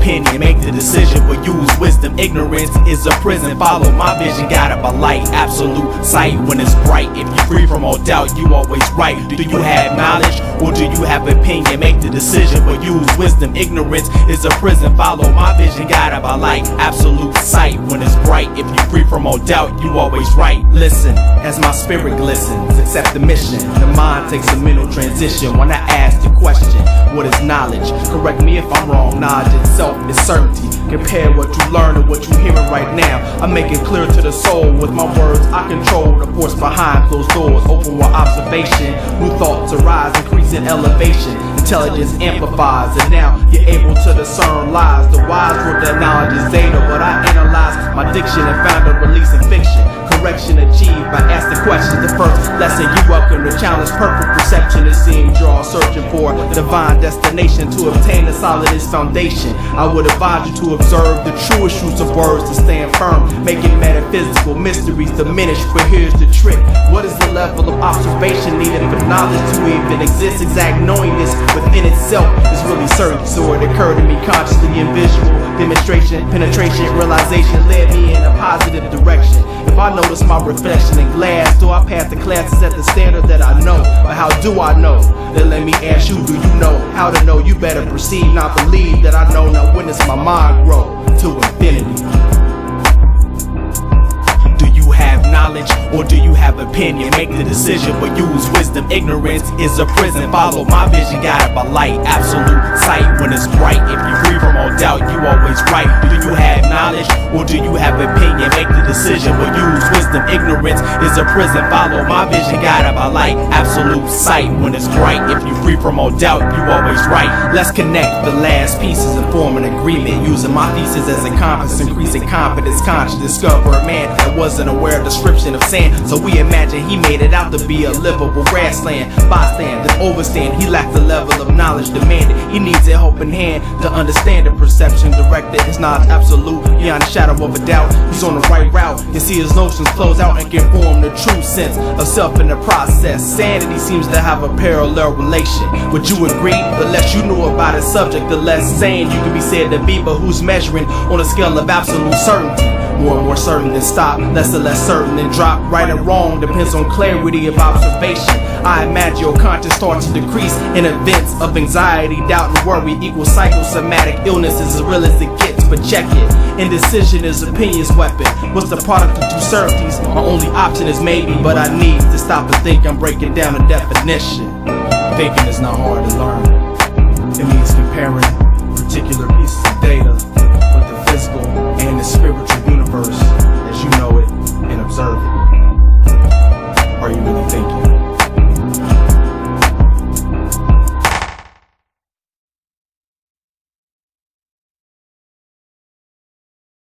opinion, make the decision, but use wisdom. Ignorance is a prison, follow my vision, guided by light, absolute sight when it's bright. If you're free from all doubt, you always right. Do you have knowledge or do you have opinion? Make the decision, but use wisdom. Ignorance is a prison, follow my vision, guided by light, absolute sight when it's bright. If you're free from all doubt, you always right. Listen, as my spirit glistens, accept the mission. The mind takes a mental transition when I ask the question, what is knowledge? Correct me if I'm wrong, knowledge itself is certainty. Compare what you learn to what you hearing right now. I make it clear to the soul with my words. I control the force behind closed doors. Open with observation, new thoughts arise, increase in elevation. Intelligence amplifies, and now you're able to discern lies. The wise word that knowledge is data, but I analyze my diction and found a release in fiction. Correction achieved by asking questions. The first lesson you welcome to challenge perfect perception. It seems you're all searching for divine destination to obtain the solidest foundation. I would advise you to observe the truest use of words to stand firm, making metaphysical mysteries diminish. But here's the trick: what is the level of observation needed for knowledge to even exist? Exact knowingness within itself is really certain. So it occurred to me consciously in visual demonstration, penetration, realization led me in a positive direction. If I notice my reflection in glass, do I pass the classes at the standard that I know? But how do I know? Then let me ask you, do you know how to know? You better perceive, not believe that I know. Now witness my mind grow to infinity. Do you have knowledge or do you have opinion? Make the decision, but use wisdom. Ignorance is a prison, follow my vision, guided by light, absolute sight when it's bright. If you're free from all doubt, you always right. Do you have knowledge or do you have opinion? Make the decision, but use wisdom. Ignorance is a prison, follow my vision, guided by light, absolute sight when it's bright. If you're free from all doubt, you always right. Let's connect the last pieces and form an agreement, using my thesis as a compass, increasing confidence, conscious. Discover a man that wasn't aware of description of sand, so we imagine he made it out to be a livable grassland. Bystand and overstand, he lacked the level of knowledge demanded. He needs a helping hand to understand the perception directed. It's not absolute, beyond a shadow of a doubt. He's on the right route and see his notions close out and can form the true sense of self in the process. Sanity seems to have a parallel relation. Would you agree? The less you know about a subject, the less sane you can be said to be. But who's measuring on a scale of absolute certainty? More and more certain than stop, less and less certain than drop. Right and wrong depends on clarity of observation. I imagine your conscience starts to decrease in events of anxiety, doubt, and worry. Equal psychosomatic illness is as real as it gets, but check it. Indecision is opinion's weapon. What's the product of two certainties? My only option is maybe, but I need to stop and think. I'm breaking down the definition. Thinking is not hard to learn. It means comparing particular pieces